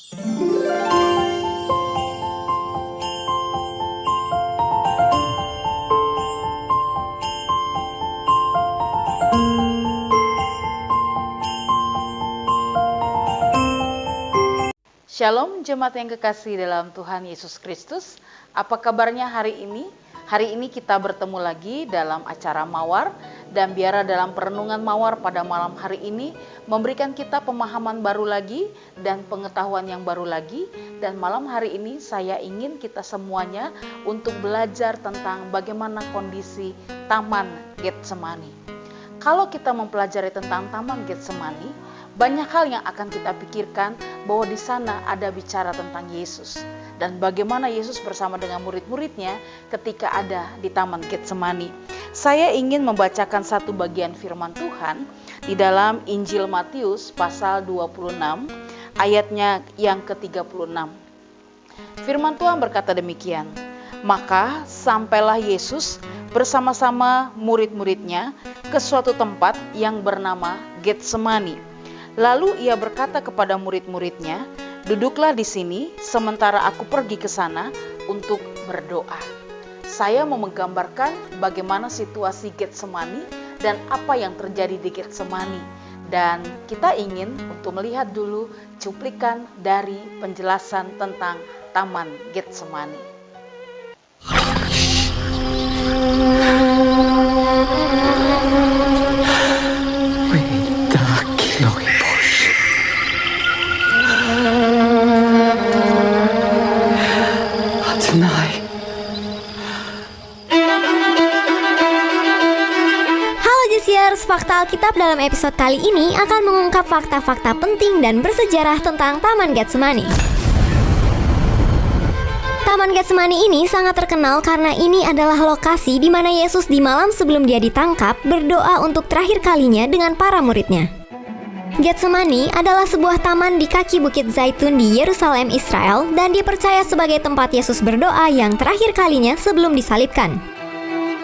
Shalom jemaat yang kekasih dalam Tuhan Yesus Kristus. Apa kabarnya hari ini? Hari ini kita bertemu lagi dalam acara Mawar, dan biarlah dalam perenungan Mawar pada malam hari ini memberikan kita pemahaman baru lagi dan pengetahuan yang baru lagi. Dan malam hari ini saya ingin kita semuanya untuk belajar tentang bagaimana kondisi Taman Getsemani. Kalau kita mempelajari tentang Taman Getsemani, banyak hal yang akan kita pikirkan bahwa di sana ada bicara tentang Yesus dan bagaimana Yesus bersama dengan murid-muridnya ketika ada di Taman Getsemani. Saya ingin membacakan satu bagian firman Tuhan di dalam Injil Matius pasal 26 ayatnya yang ke-36. Firman Tuhan berkata demikian, "Maka sampailah Yesus bersama-sama murid-muridnya ke suatu tempat yang bernama Getsemani. Lalu ia berkata kepada murid-muridnya, 'Duduklah di sini sementara aku pergi ke sana untuk berdoa.'" Saya mau menggambarkan bagaimana situasi Getsemani dan apa yang terjadi di Getsemani. Dan kita ingin untuk melihat dulu cuplikan dari penjelasan tentang Taman Getsemani. Fakta Alkitab dalam episode kali ini akan mengungkap fakta-fakta penting dan bersejarah tentang Taman Getsemani. Taman Getsemani ini sangat terkenal karena ini adalah lokasi di mana Yesus di malam sebelum dia ditangkap berdoa untuk terakhir kalinya dengan para muridnya. Getsemani adalah sebuah taman di kaki Bukit Zaitun di Yerusalem, Israel, dan dipercaya sebagai tempat Yesus berdoa yang terakhir kalinya sebelum disalibkan.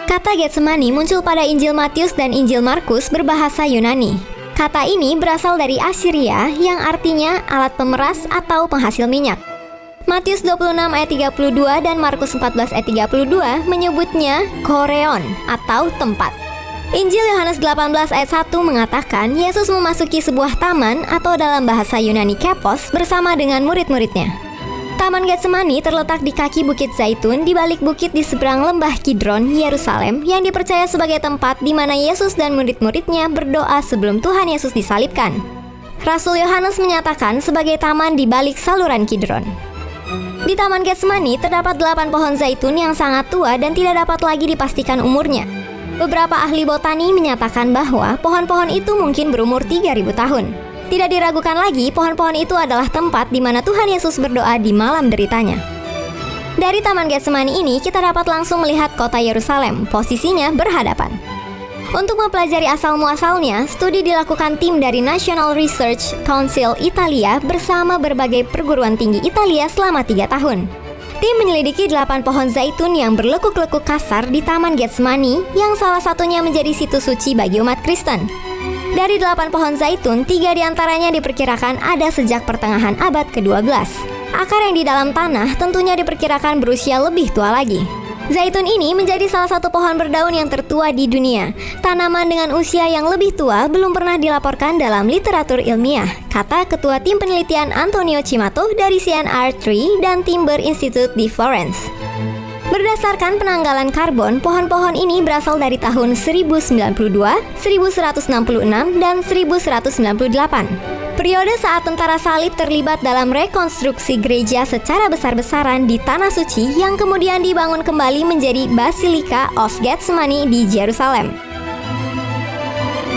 Kata Getsemani muncul pada Injil Matius dan Injil Markus berbahasa Yunani. Kata ini berasal dari Assyria yang artinya alat pemeras atau penghasil minyak. Matius 26 ayat 32 dan Markus 14 ayat 32 menyebutnya koreon atau tempat. Injil Yohanes 18 ayat 1 mengatakan Yesus memasuki sebuah taman atau dalam bahasa Yunani kepos bersama dengan murid-muridnya. Taman Getsemani terletak di kaki Bukit Zaitun di balik bukit di seberang lembah Kidron, Yerusalem, yang dipercaya sebagai tempat di mana Yesus dan murid-muridnya berdoa sebelum Tuhan Yesus disalibkan. Rasul Yohanes menyatakan sebagai taman di balik saluran Kidron. Di Taman Getsemani terdapat 8 pohon zaitun yang sangat tua dan tidak dapat lagi dipastikan umurnya. Beberapa ahli botani menyatakan bahwa pohon-pohon itu mungkin berumur 3.000 tahun. Tidak diragukan lagi, pohon-pohon itu adalah tempat di mana Tuhan Yesus berdoa di malam deritanya. Dari Taman Getsemani ini, kita dapat langsung melihat kota Yerusalem, posisinya berhadapan. Untuk mempelajari asal-muasalnya, studi dilakukan tim dari National Research Council Italia bersama berbagai perguruan tinggi Italia selama 3 tahun. Tim menyelidiki 8 pohon zaitun yang berlekuk-lekuk kasar di Taman Getsemani, yang salah satunya menjadi situs suci bagi umat Kristen. Dari 8 pohon zaitun, 3 diantaranya diperkirakan ada sejak pertengahan abad ke-12. Akar yang di dalam tanah tentunya diperkirakan berusia lebih tua lagi. Zaitun ini menjadi salah satu pohon berdaun yang tertua di dunia. Tanaman dengan usia yang lebih tua belum pernah dilaporkan dalam literatur ilmiah, kata Ketua Tim Penelitian Antonio Cimato dari CNR Tree dan Timber Institute di Florence. Berdasarkan penanggalan karbon, pohon-pohon ini berasal dari tahun 1092, 1166, dan 1198. Periode saat tentara salib terlibat dalam rekonstruksi gereja secara besar-besaran di Tanah Suci yang kemudian dibangun kembali menjadi Basilica of Gethsemane di Yerusalem.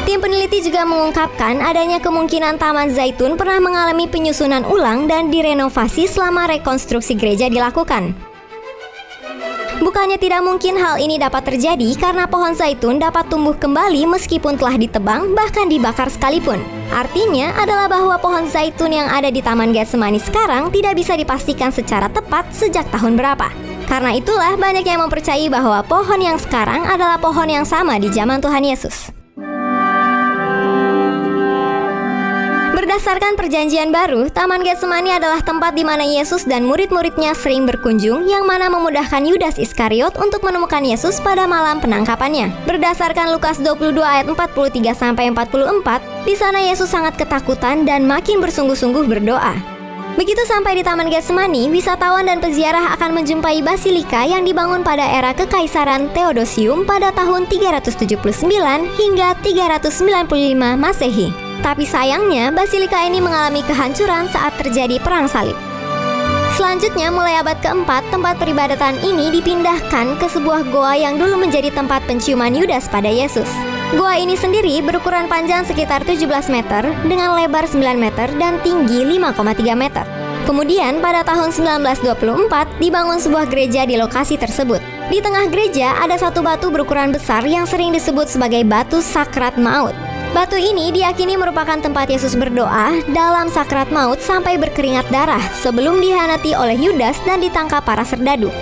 Tim peneliti juga mengungkapkan adanya kemungkinan Taman Zaitun pernah mengalami penyusunan ulang dan direnovasi selama rekonstruksi gereja dilakukan. Bukannya tidak mungkin hal ini dapat terjadi karena pohon zaitun dapat tumbuh kembali meskipun telah ditebang bahkan dibakar sekalipun. Artinya adalah bahwa pohon zaitun yang ada di Taman Getsemani sekarang tidak bisa dipastikan secara tepat sejak tahun berapa. Karena itulah banyak yang mempercayai bahwa pohon yang sekarang adalah pohon yang sama di zaman Tuhan Yesus. Berdasarkan perjanjian baru, Taman Getsemani adalah tempat di mana Yesus dan murid-muridnya sering berkunjung, yang mana memudahkan Yudas Iskariot untuk menemukan Yesus pada malam penangkapannya. Berdasarkan Lukas 22 ayat 43-44, di sana Yesus sangat ketakutan dan makin bersungguh-sungguh berdoa. Begitu sampai di Taman Getsemani, wisatawan dan peziarah akan menjumpai basilika yang dibangun pada era Kekaisaran Theodosium pada tahun 379 hingga 395 Masehi. Tapi sayangnya, basilika ini mengalami kehancuran saat terjadi Perang Salib. Selanjutnya, mulai abad keempat, tempat peribadatan ini dipindahkan ke sebuah goa yang dulu menjadi tempat penciuman Yudas pada Yesus. Goa ini sendiri berukuran panjang sekitar 17 meter, dengan lebar 9 meter dan tinggi 5,3 meter. Kemudian, pada tahun 1924, dibangun sebuah gereja di lokasi tersebut. Di tengah gereja, ada satu batu berukuran besar yang sering disebut sebagai batu sakrat maut. Batu ini diyakini merupakan tempat Yesus berdoa dalam sakrat maut sampai berkeringat darah sebelum dihianati oleh Yudas dan ditangkap para serdadu.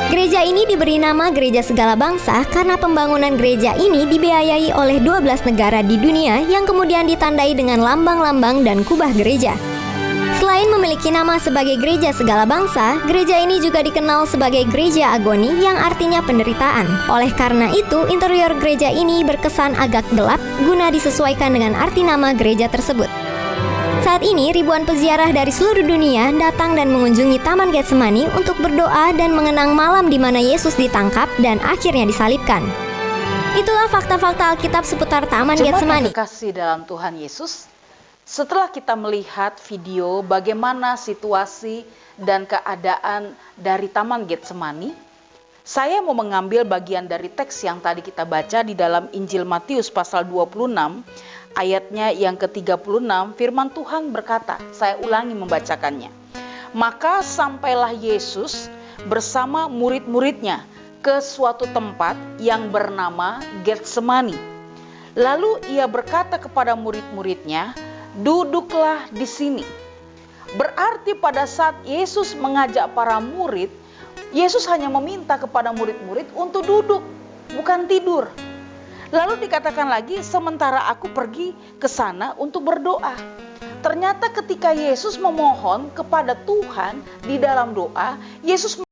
Gereja ini diberi nama Gereja Segala Bangsa karena pembangunan gereja ini dibiayai oleh 12 negara di dunia yang kemudian ditandai dengan lambang-lambang dan kubah gereja. Selain memiliki nama sebagai Gereja Segala Bangsa, gereja ini juga dikenal sebagai Gereja Agoni yang artinya penderitaan. Oleh karena itu, interior gereja ini berkesan agak gelap guna disesuaikan dengan arti nama gereja tersebut. Saat ini, ribuan peziarah dari seluruh dunia datang dan mengunjungi Taman Getsemani untuk berdoa dan mengenang malam di mana Yesus ditangkap dan akhirnya disalibkan. Itulah fakta-fakta Alkitab seputar Taman Getsemani. Jemaat kasih dalam Tuhan Yesus, setelah kita melihat video bagaimana situasi dan keadaan dari Taman Getsemani, saya mau mengambil bagian dari teks yang tadi kita baca di dalam Injil Matius pasal 26, ayatnya yang ke-36, firman Tuhan berkata, saya ulangi membacakannya. Maka sampailah Yesus bersama murid-muridnya ke suatu tempat yang bernama Getsemani. Lalu ia berkata kepada murid-muridnya, duduklah di sini. Berarti pada saat Yesus mengajak para murid, Yesus hanya meminta kepada murid-murid untuk duduk, bukan tidur. Lalu dikatakan lagi, sementara aku pergi ke sana untuk berdoa. Ternyata ketika Yesus memohon kepada Tuhan di dalam doa, Yesus